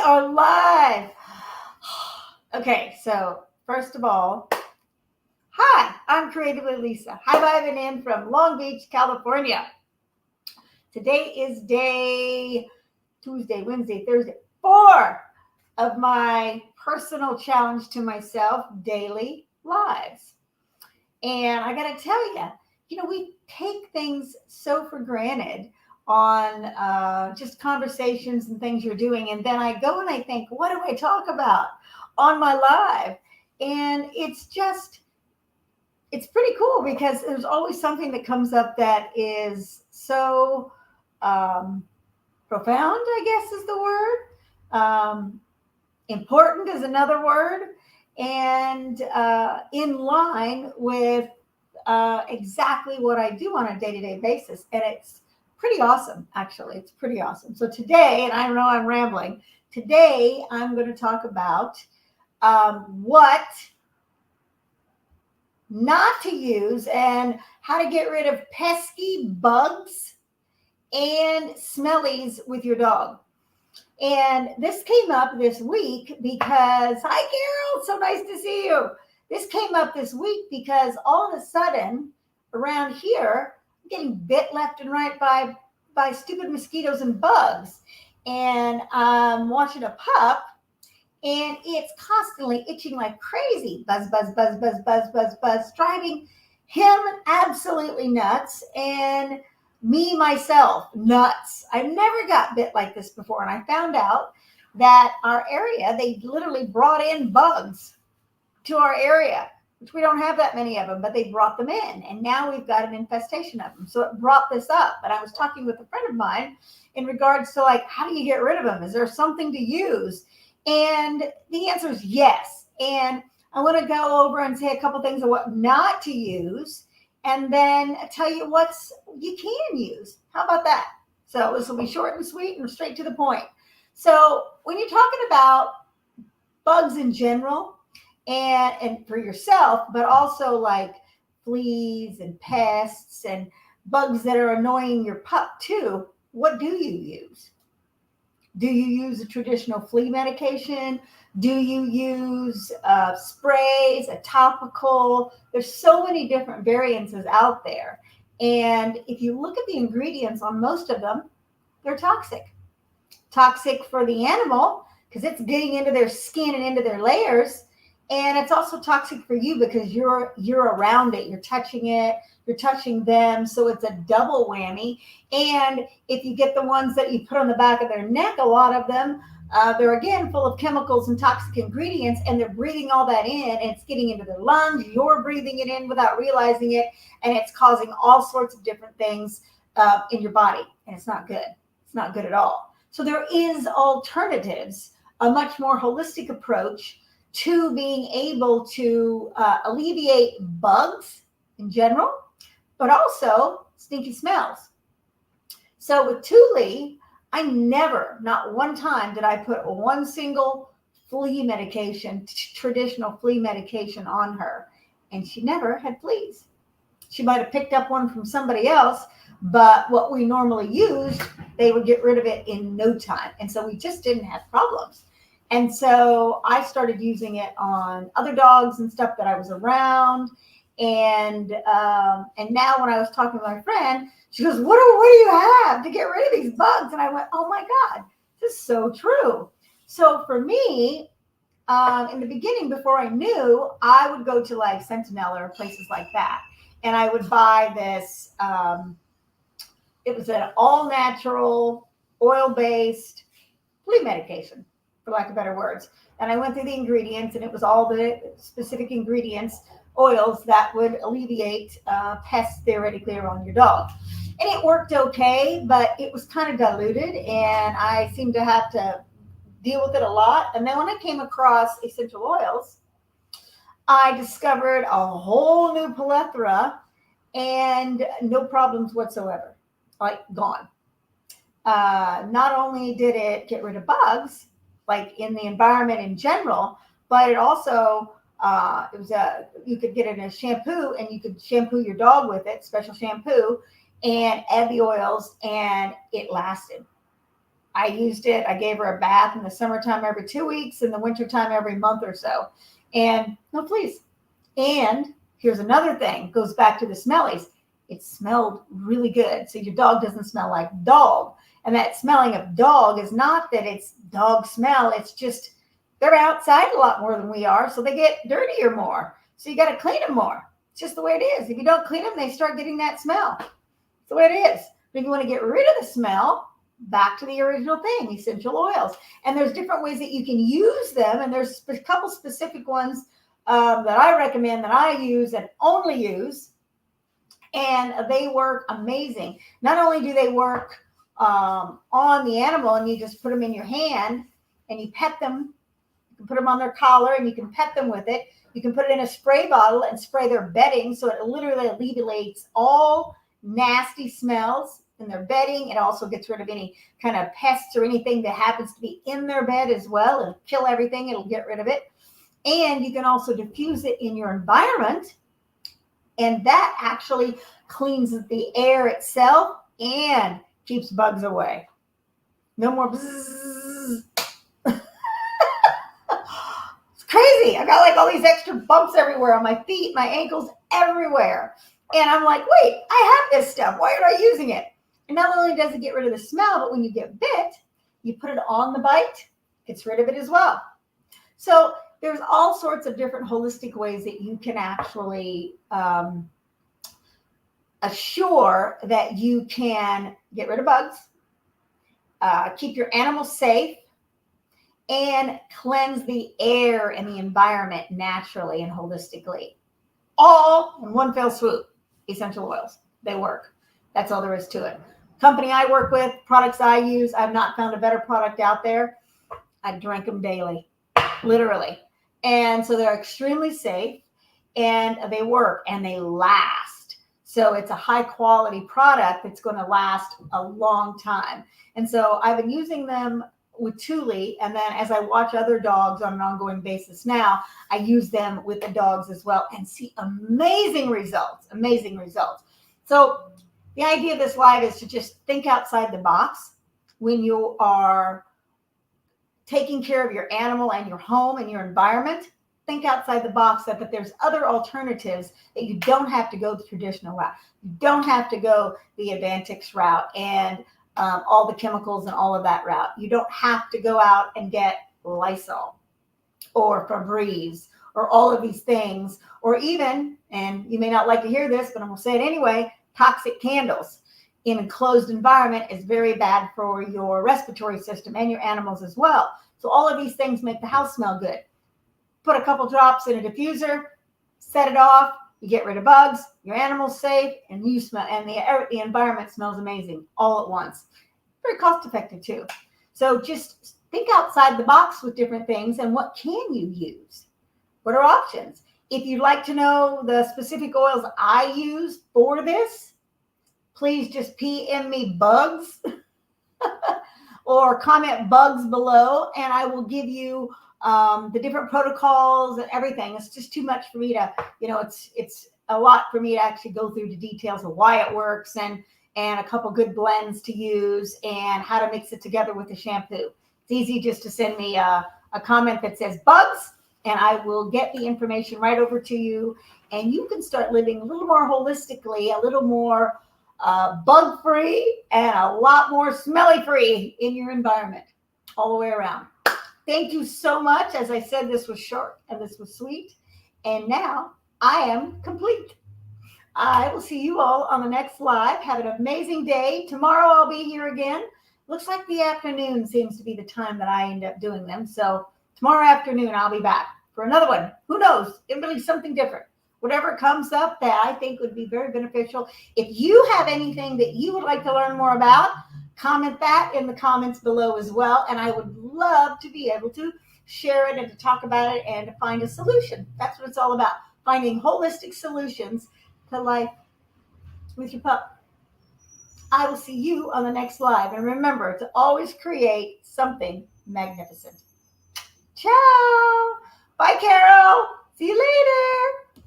are live. Okay, so first of all, hi, I'm Creatively Lisa. High-fiving in from Long Beach, California. Today is Tuesday, Wednesday, Thursday, 4 of my personal challenge to myself, daily lives. And I got to tell you, we take things so for granted on just conversations and things you're doing. And then I go and I think, what do I talk about on my live? And it's pretty cool because there's always something that comes up that is so profound, I guess is the word. Important is another word. And in line with exactly what I do on a day-to-day basis. And it's pretty awesome, actually. It's pretty awesome. So today, and I know I'm rambling, today I'm going to talk about what not to use and how to get rid of pesky bugs and smellies with your dog. And this came up this week because, hi, Carol, so nice to see you. This came up this week because all of a sudden around here, I'm getting bit left and right by stupid mosquitoes and bugs. And I'm watching a pup and it's constantly itching like crazy. Buzz, buzz, buzz, buzz, buzz, buzz, buzz, driving him absolutely nuts. And me, myself, nuts. I never got bit like this before. And I found out that our area, they literally brought in bugs to our area, which we don't have that many of them, but they brought them in. And now we've got an infestation of them. So it brought this up. And I was talking with a friend of mine in regards to how do you get rid of them? Is there something to use? And the answer is yes. And I want to go over and say a couple things of what not to use, and then tell you what you can use. How about that? So this will be short and sweet and straight to the point. So when you're talking about bugs in general, and for yourself, but also like fleas and pests and bugs that are annoying your pup too, what do you use? Do you use a traditional flea medication? Do you use sprays, a topical? There's so many different variances out there. And if you look at the ingredients on most of them, they're toxic. Toxic for the animal because it's getting into their skin and into their layers. And it's also toxic for you because you're around it. You're touching it. You're touching them. So it's a double whammy. And if you get the ones that you put on the back of their neck, a lot of them, they're again full of chemicals and toxic ingredients, and they're breathing all that in, and it's getting into their lungs. You're breathing it in without realizing it, and it's causing all sorts of different things in your body. And it's not good. It's not good at all. So there is alternatives, a much more holistic approach to being able to alleviate bugs in general, but also stinky smells. So with Thule, I never, not one time did I put one single flea medication, traditional flea medication on her. And she never had fleas. She might have picked up one from somebody else, but what we normally used, they would get rid of it in no time. And so we just didn't have problems. And so I started using it on other dogs and stuff that I was around. And now when I was talking to my friend, she goes, what do you have to get rid of these bugs? And I went, oh my God, this is so true. So for me, in the beginning, before I knew, I would go to like Sentinel or places like that. And I would buy this, it was an all natural, oil-based flea medication, for lack of better words. And I went through the ingredients, and it was all the specific ingredients, oils that would alleviate pests theoretically around your dog. And it worked okay, but it was kind of diluted, and I seemed to have to deal with it a lot. And then when I came across essential oils, I discovered a whole new plethora and no problems whatsoever, like gone. Not only did it get rid of bugs, like in the environment in general, but it also, you could get it in a shampoo, and you could shampoo your dog with it, special shampoo, and add the oils, and it lasted. I used it. I gave her a bath in the summertime every 2 weeks, in the wintertime every month or so. And no fleas. And here's another thing, goes back to the smellies. It smelled really good. So your dog doesn't smell like dog. And that smelling of dog is not that it's dog smell. It's just they're outside a lot more than we are. So they get dirtier more. So you got to clean them more. It's just the way it is. If you don't clean them, they start getting that smell. It's the way it is. But if you want to get rid of the smell, back to the original thing, essential oils. And there's different ways that you can use them. And there's a couple specific ones that I recommend, that I use and only use. And they work amazing. Not only do they work on the animal, and you just put them in your hand and you pet them. You can put them on their collar and you can pet them with it. You can put it in a spray bottle and spray their bedding, so it literally alleviates all nasty smells in their bedding. It also gets rid of any kind of pests or anything that happens to be in their bed as well. It'll kill everything. It'll get rid of it. And you can also diffuse it in your environment. And that actually cleans the air itself and keeps bugs away. No more bzzz. It's crazy. I got like all these extra bumps everywhere on my feet, my ankles, everywhere. And I'm like, wait, I have this stuff. Why aren't I using it? And not only does it get rid of the smell, but when you get bit, you put it on the bite, gets rid of it as well. So there's all sorts of different holistic ways that you can actually assure that you can get rid of bugs, keep your animals safe, and cleanse the air and the environment naturally and holistically. All in one fell swoop. Essential oils. They work. That's all there is to it. Company I work with, products I use, I've not found a better product out there. I drink them daily, literally. And so they're extremely safe, and they work, and they last. So it's a high quality product that's going to last a long time. And so I've been using them with Thule, and then as I watch other dogs on an ongoing basis now, I use them with the dogs as well and see amazing results. So the idea of this live is to just think outside the box when you are taking care of your animal and your home and your environment. Think outside the box that there's other alternatives, that you don't have to go the traditional route. You don't have to go the Advantix route and all the chemicals and all of that route. You don't have to go out and get Lysol or Febreze or all of these things, or even, and you may not like to hear this, but I'm going to say it anyway, toxic candles in a closed environment is very bad for your respiratory system and your animals as well. So all of these things make the house smell good. Put a couple drops in a diffuser, set it off, you get rid of bugs, your animal's safe, and you smell, and the environment smells amazing all at once. Very cost effective too. So just think outside the box with different things, and what can you use? What are options? If you'd like to know the specific oils I use for this, please just PM me bugs or comment bugs below, and I will give you the different protocols and everything. It's just too much for me to, it's a lot for me to actually go through the details of why it works, and a couple good blends to use and how to mix it together with the shampoo. It's easy just to send me a comment that says bugs, and I will get the information right over to you, and you can start living a little more holistically, a little more bug-free, and a lot more smelly-free in your environment all the way around. Thank you so much. As I said, this was short and this was sweet, and now I am complete. I will see you all on the next live. Have an amazing day. Tomorrow I'll be here again. Looks like the afternoon seems to be the time that I end up doing them. So tomorrow afternoon I'll be back for another one. Who knows? It will be something different. Whatever comes up that I think would be very beneficial. If you have anything that you would like to learn more about, comment that in the comments below as well. And I would love to be able to share it and to talk about it and to find a solution. That's what it's all about. Finding holistic solutions to life with your pup. I will see you on the next live. And remember to always create something magnificent. Ciao. Bye, Carol. See you later.